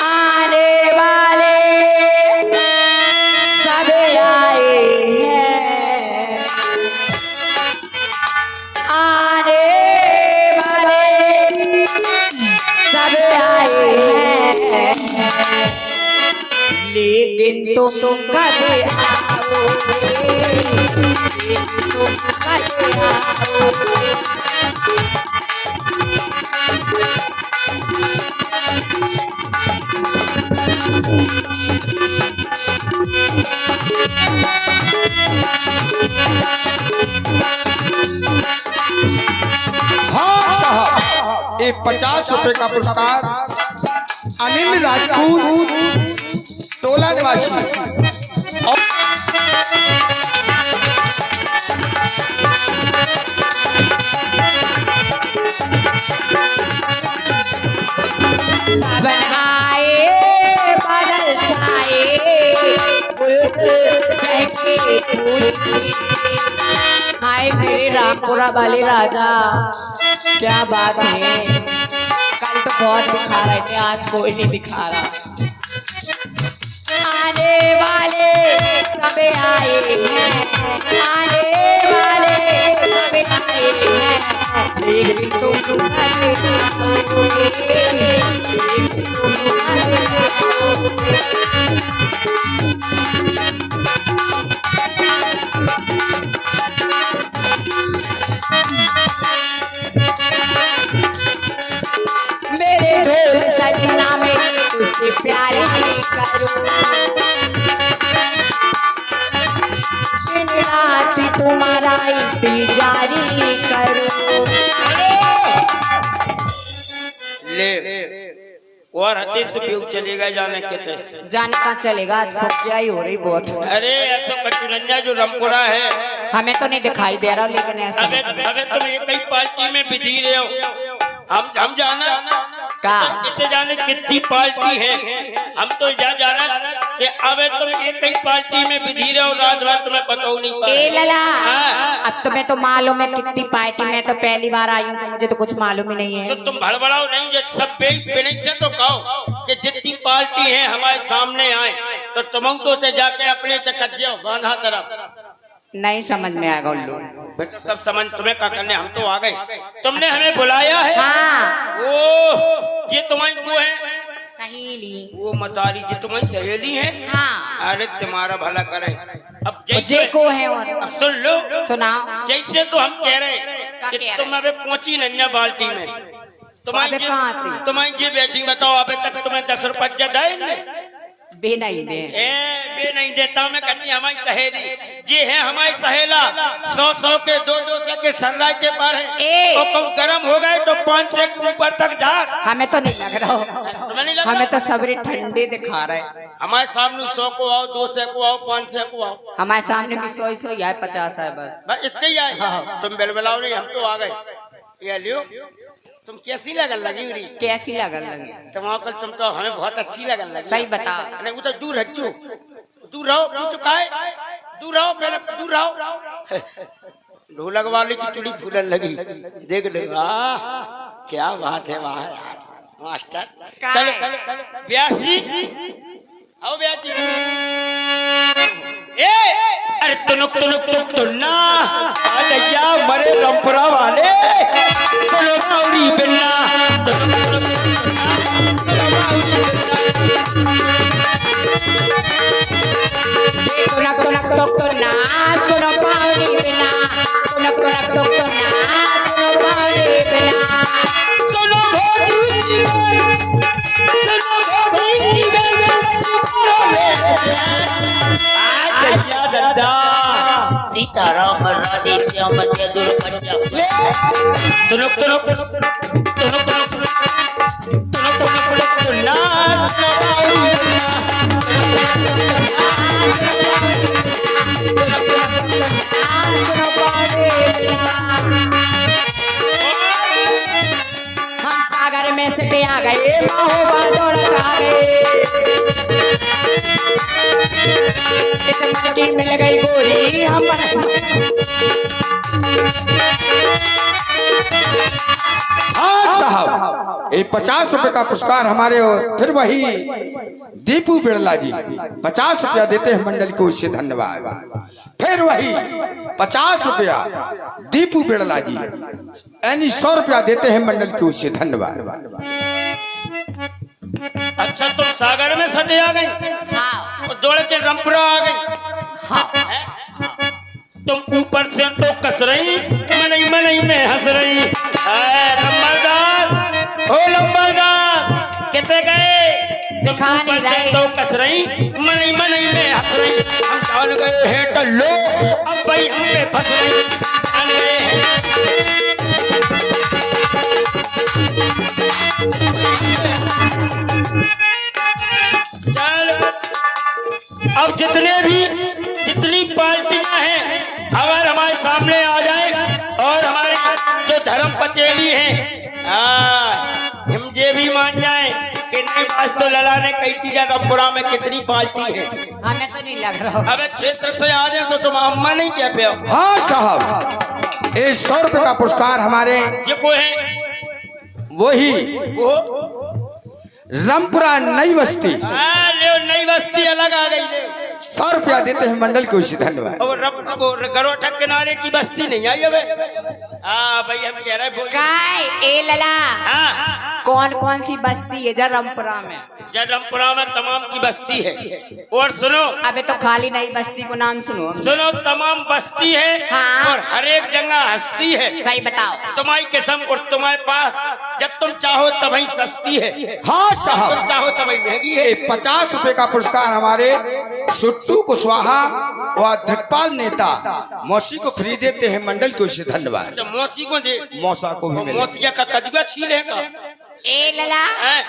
आने वाले सब आए हैं, आने वाले सब आए हैं, लेकिन तुम कब आओगे, लेकिन तुम कब आओगे। हाँ साहब, ये 50 रुपए का पुरस्कार अनिल राजपूत टोला निवासी और सावन आए बादल छाए, चहके फूल। हाय मेरे रामपुरा वाले राजा, क्या बात है, कल तो बहुत दिखा रहे थे, आज कोई नहीं दिखा रहा। आने वाले सब आए हैं, आने वाले सब आए हैं, लेकिन तुम मेरे ढोल सजना में उससे प्यार करो, दिन रात तुम्हारा इंतजार करो। ले और हते से भी चलेगा जाने कहते जाने कहाँ चलेगा, आज खुफिया ही हो रही बहुत। अरे अच्छा कटुरंजा जो रामपुरा है हमें तो नहीं दिखाई दे रहा, लेकिन ऐसा अबे तुम एक ही पार्टी में बिजी रहे हो। हम जाना का इतने जाने कितनी पार्टी है, हम तो जाना कि अबे तुम एक ही पार्टी में बिजी रहे हो, रात रात तुम्हें पता नहीं पा। ए लला, अब तुम्हें तो मालूम है कितनी पार्टी में, तो पहली बार आई हूँ तो मुझे तो कुछ मालूम ही नहीं है। तो तुम भड़बड़ाओ नहीं, सब बेनिक से तो कहो कि जितनी पार्टी है हमारे सामने आए, तो तुम तो जाके अपने चकत जाओ गाना तरफ। नहीं समझ में आएगा उल्लू। बेटा सब समझ, तुम्हें क्या करने, हम तो आ गए, तुमने हमें बुलाया है। हाँ। ओ ये तुम्हारी को है सहेली, वो मतारी जी तुम्हारी सहेली है। हाँ। अरे तुम्हारा भला करे। अब जे को है और अब सुन लो, सुनाओ। जैसे तो हम कह रहे हैं कि कह तुम अबे पहुंची नन्या बाल्टी में, तुम्हारी जी बेटी बताओ, अबे तक तुम्हें 10 रुपया दे बे नहीं दे, बे नहीं देता मैं कहती हमारी सहेली जी है, हमारी सहेला 100 के 200 के सनराइज के पार है, और कहूँ गर्म हो गए तो 500 के ऊपर तक जा। हमें तो नहीं लग रहा, तुम्हें नहीं लग रहा? हमें तो सबरी ठंडी दिखा रहे। हमारे सामने 100 को आओ, 200 को आओ, 500 को आओ, हमारे सामने भी 100 या 50 है बस इतने ही आए। तुम बेलबलाओ नहीं, हम तो आ गए। ये लियो, तुम कैसी लगन लगी रही? कैसी लगन लगी? तुम तो हमें बहुत अच्छी लगन लगी। सही बता। अरे वो तो दूर हटो, दूर रहो, पूछो का है, दूर रहो, पहले दूर रहो। ढोलक वाली की चुड़ी फूलन लगी, देख ले, वाह क्या बात है, वाह यार मास्टर। चलो ब्यासी आओ, ब्यासी। ए अरे तुनुक तुनुक तुक तुन्ना आजा मरे रामपुरा वाले, चलो बाउरी बिन्ना तुनक तुनक तुक तुन्ना सुनो पाउनी बिना, तुनक तुनक तुक तुन्ना सुनो पाउनी बिना, सुनो भोजी सीताराम राधे श्याम चतुर पंचम तुनुक तुनुक तुनुक हम सागर में से आ गए, महोबा दौड़ आ गए, मिल गई गोरी हम। हाँ साहब, ये 50 रुपए का पुरस्कार हमारे फिर वही दीपू बिड़ला जी 50 रुपया देते हैं मंडल को, उससे धन्यवाद। फिर वही 50 रुपया दीपू बिड़ला जी यानी 100 रुपया देते हैं मंडल को, उससे धन्यवाद। अच्छा तुम सागर में सटे आ गई हाँ और दौड़ के रंपरा आ गई। हाँ तुम ऊपर से तो कस रही, मनई मनई में हंस रही। लंबरदार ओ लंबरदार कितने गए? दिखा नहीं रहे। तो कस रही, मनई मनई में हंस रही। हम जान गए हैं टल्लो, अब भाई हम पे फंस रही। जान गए हैं। चल अब जितनी पार्टियां हैं अगर हमारे सामने आ जाए और हमारे जो धर्म पतेली हैं हम ये भी मान जाए कि नहीं बात तो लला ने कई थी जगहपुरा में कितनी पार्टी है। हमें तो नहीं लग रहा। अबे क्षेत्र से आ जाए तो तुम अम्मा नहीं कह पे हो। हाँ साहब ये 100 रुपए का पुरस्कार हमारे जो को है वही वो रामपुरा नई बस्ती ले नई बस्ती अलग आ गई है। 100 रुपया देते हैं मंडल को, उससे धन्यवाद। और गरोठा किनारे की बस्ती नहीं आई अबे। भाई हम कह रहे बोल काय ए लला हाँ कौन कौन सी बस्ती है जरमपुरा में? जगहपुरा में तमाम की बस्ती है। और सुनो अबे तो खाली नई बस्ती को नाम सुनो। सुनो तमाम बस्ती है हाँ। और हर एक जगह हस्ती है। सही बताओ। तुम्हारी किस्म और तुम्हारे पास जब तुम चाहो तभी सस्ती है, हाँ तुम साहब चाहो तभी महंगी है। ये 50 रुपए का पुरस्कार हमारे सुट्टू कुशवाहा व दिग्पाल नेता मौसी को फ्री देते हैं मंडल को, उससे धन्यवाद। अच्छा मौसी को दे, मौसा को भी मिले। मौसिया का कदुआ छीले का ए लला हैं?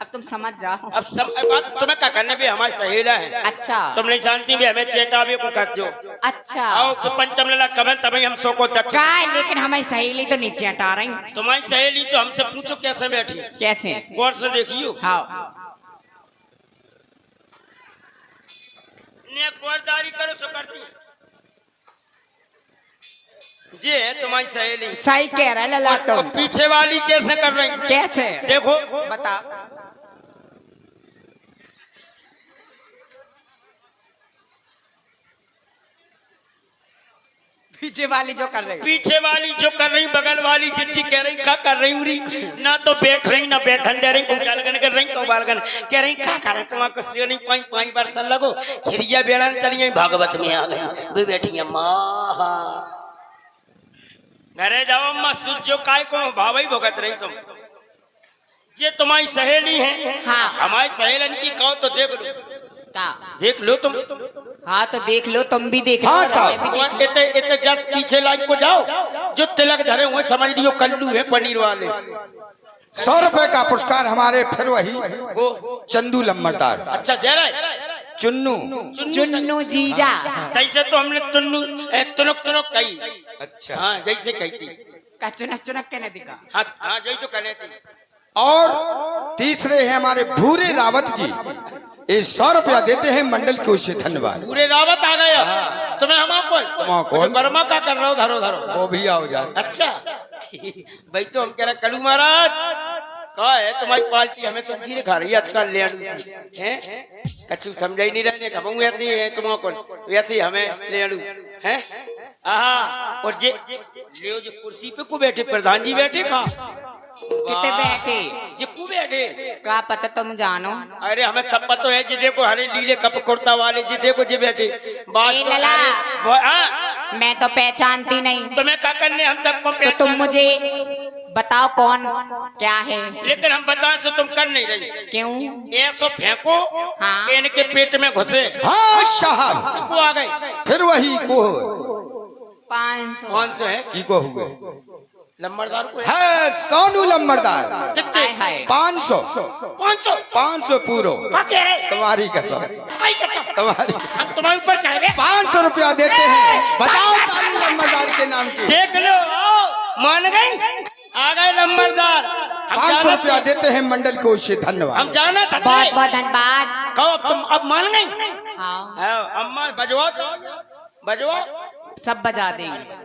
अब तुम समझ जाओ। अब सब बात तुम्हें क्या करने भी हमारी सहेला है। अच्छा तुम नहीं जानती भी हमें चेता भी को कर दो। अच्छा आओ तो पंचम लला कबन तभी हम सो को तक काय लेकिन हमारी सहेली तो नीचे हटा रही। तुम्हारी सहेली तो हमसे पूछो कैसे बैठी, कैसे? गौर से देखियो। हाँ ने गौरदारी करो सो करती है। ये है तुम्हारी सहेली। सही कह रहा है लला और तुम। पीछे वाली कैसे कर रही? कैसे? देखो बता। पीछे वाली जो कर रही पीछे वाली जो कर रही, बगल वाली जिज्जी कह रही क्या कर रही उरी, ना तो बैठ रही ना बैठन दे रही, कुछ लगन कर रही तो बालगन कह रही क्या कर रहे तुम्हारा कुछ नहीं। 5 वर्ष लगो छिरिया बेड़न चली भागवत में आ गई भी बैठी अम्मा। घरे जाओ अम्मा सूझो काय को भावई भुगत रही तुम। ये तुम्हारी सहेली है। हाँ। हमारी सहेलन की कहो तो देख लो, का? देख लो तुम। हाँ तो देख लो, तुम भी देख लो। हाँ, साहब। मैं भी देख और लूं। इतने जस्ट पीछे लाइन को जाओ, जो तिलक धरे हुए समझ लियो कल्लू है पनीर वाले। 100 रुपए का पुरस्कार हमारे फिर वही वो चंदू लम्बरदार अच्छा दे रहे चुन्नू चुन्नू जीजा। जैसे तो हमने तुनुक तुनुक कही। अच्छा हाँ जैसे कही थी। का चुनक चुनक कहने दिखा। हाँ हाँ जैसे तो कहने थी। और तीसरे हैं हमारे भूरे रावत जी, ये 100 रुपया देते हैं मंडल को, उससे धन्यवाद। पूरे रावत आ गया। तुम्हें हम तुम्हारा कौन? बर्मा का कर रहा हो धरो धरो। वो भी आओ जाए। अच्छा भाई तो हम कह रहे कलू महाराज कहा है तुम्हारी पार्टी हमें तो धीरे खा रही है आजकल ले हैं कछु समझ ही नहीं रहे कहूँ ऐसी है तुम्हारा कौन वैसे हमें ले आलू हैं। आहा और जे ले जो कुर्सी पे को बैठे प्रधान जी बैठे खा कितने बैठे जे को बैठे का पता तुम जानो। अरे हमें सब पता है जी देखो हरे नीले कप कुर्ता वाले जी देखो जी बैठे बात ए लला। हाँ मैं तो पहचानती नहीं। तुम्हें क्या करने हम सबको तो तुम मुझे बताओ कौन क्या है। लेकिन हम बताएं तो तुम कर नहीं रही। क्यों? ऐसो फेंको हाँ। इनके पेट में घुसे हाँ साहब को आ गए। फिर वही को 500। कौन से है की को हुए लंबरदार को है सोनू लम्बरदार। कितने हाय हाय। 500 500 500 पूरो क्या कह रहे तुम्हारी कसम भाई कसम तुम्हारी हम तुम्हारे ऊपर चाहे 500 रुपया देते हैं। बताओ ताली लम्बरदार के नाम की। देख लो आओ मान गई आ गए लंबरदार। 500 रुपया देते हैं मंडल को, उससे धन्यवाद। हम जाना था बहुत बहुत धन्यवाद। कहो अब तुम अब मान गई। हाँ हाँ, अम्मा बजवाओ तो बजवाओ सब बजा देंगे।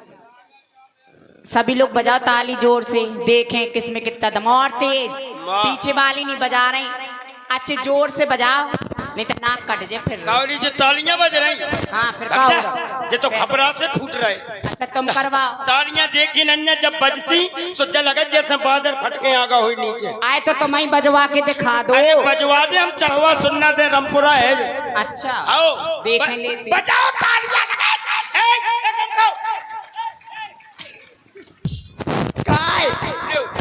सभी लोग बजाओ ताली जोर से, देखें किसमें कितना दम। और तेज, पीछे वाली नहीं बजा रही, अच्छे जोर से बजाओ, नहीं तो नाक कट जाए फिर। कावली जो तालियां बज रही, हाँ फिर क्या होगा? ये तो खबरा से फूट रहे। अच्छा तुम करवाओ। तालियां देखी नन्या जब बजती तो जल लगा जैसे बादल फटके आगा हुई नीचे। आए तो तुम्हें बजवा के दिखा दो। अरे बजवा दे, हम चढ़वा सुनना दे, रामपुरा है। अच्छा आओ देखें लेते। बजाओ तालियां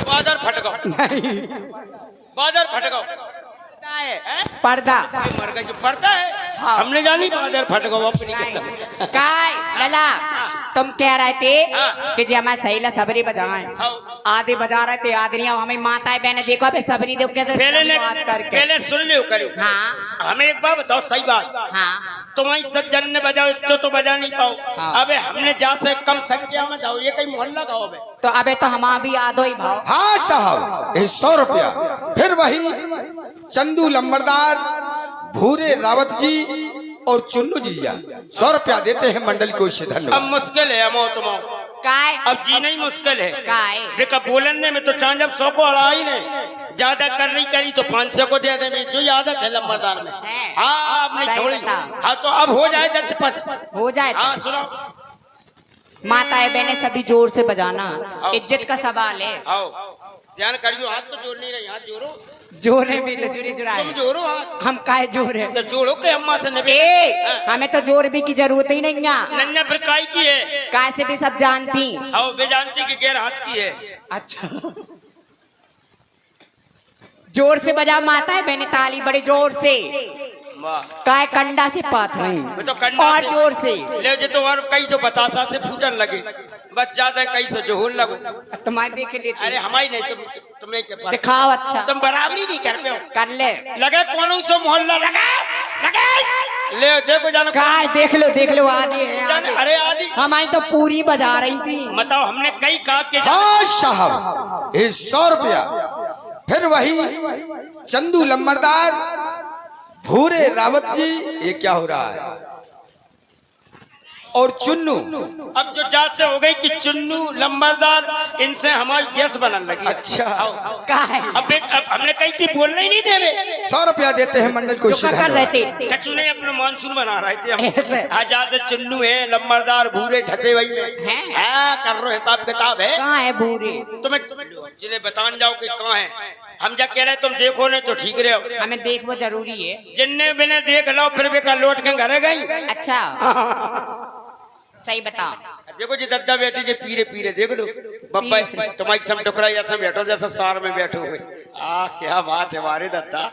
बादल फट गो, बादल फट गो। पर्दा मर गई जो पर्दा है, हमने जानी बादल फट गो अपनी कसम। काय लला, तुम कह रहे थे कि जी हमारे सही सबरी बजाएं, आधे बजा रहे थे आदरियां, हमें माताएं बहने देखो अबे सबरी देखो कैसे बात करके। पहले सुन लियो करो। हाँ हमें एक बात बताओ, सही बात। हाँ तुम्हारी सब जन ने बजाओ तो बजा नहीं पाओ। अबे हमने जा से कम संख्या में जाओ, ये कहीं मोहल्ला गाओ अबे। तो अबे तो हम भी आधो ही भाव। हाँ साहब, 100 रुपया। फिर वही चंदू लंबरदार, भूरे रावत जी और चुन्नू जीजा 100 रुपया देते हैं मंडल को। इससे अब धन्यवाद। मुश्किल है अमो तुम, काय अब जीना ही मुश्किल है। काय बेका बोलने में तो चांद अब 100 को अड़ा ही नहीं, ज्यादा कर रही करी तो 500 को दे दे, जो आदत है लंबरदार में। है। हाँ अब नहीं सही थोड़ी। बताओ। हाँ तो अब हो जाए 10-5 हो जाए तो। हाँ सुनो, माताएं बहने सभी जोर से बजाना, इज्जत का सवाल है। आओ ध्यान करियो, हाथ तो जोड़ नहीं रही, हाथ जोड़ो। जोरे भी तो जुड़ी जुड़ाए, तुम जोड़ो हाथ, हम काय जोर है। तो जोड़ो के अम्मा से नबी। हमें तो जोर भी की जरूरत ही नहीं है, नन्या फिर काय की है, काय से भी सब जानती। आओ बेजानती की गैर हाथ की है। अच्छा जोर से बजा माताएं बहने ताली बड़े जोर से, वाह काय कंडा से पाथ रही वो तो कंडा और से- जोर से। ले जे तो और कई जो बतासा से फूटन लगे, बच जाता है कई से जो होने लगो। तुम्हारे देख लेते, अरे हमारी नहीं, तुम नहीं कर पाते, दिखाओ अच्छा तुम बराबरी नहीं कर पे हो। कर ले। लगे कौन सो मोहल्ला लगे, ले देखो जानो काय देख लो आदि है जाने। अरे आदि हमारी तो पूरी बजा रही थी। बताओ, हमने कई कहा के हाँ साहब, 100 रुपया। फिर वही चंदू लंबरदार, भूरे रावत जी, ये क्या हो रहा है, और चुन्नू। अब जो जात से हो गई कि चुन्नू लंबरदार, इनसे हमारी गैस बनने लगी। अच्छा। काय अब हमने कही थी बोलना ही नहीं दे रहे। 100 रुपया देते हैं मंडल को। जो इससे कर रहे धन्यवाद। थे। कचू ने अपना मानसून बना रहे थे ऐसे। हम। आज जाते चुन्नू है, लंबरदार, भूरे ठसे वही में हैं? हाँ, कर रो हिसाब किताब है। कहाँ है बूढ़े? तुम्हें जिन्हें बतान जाओ कि कहाँ है, हम जा कह रहे तुम देखो नहीं तो ठीक रहे हो। हमें देखना जरूरी है। जिन्ने बिने देख लो फिर बेका लौट के घरे गई। अच्छा सही बताओ। देखो जी दद्दा बेटी जे पीरे पीरे देख लो बब्बा, तुम्हारी सब टुकड़ा ऐसा बैठो जैसा सार में बैठो हुए। क्या बात है हमारे दद्दा,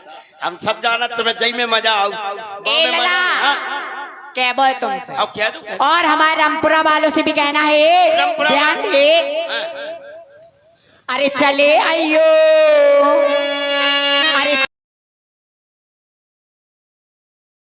हम सब जाना तुम्हें जई में मजा आओ। ए लला, क्या बोल तुमसे? अब क्या दूं? और हमारे रामपुरा वालों से भी कहना है, रामपुरा ध्यान दे। हाँ। अरे चले आइयो, अरे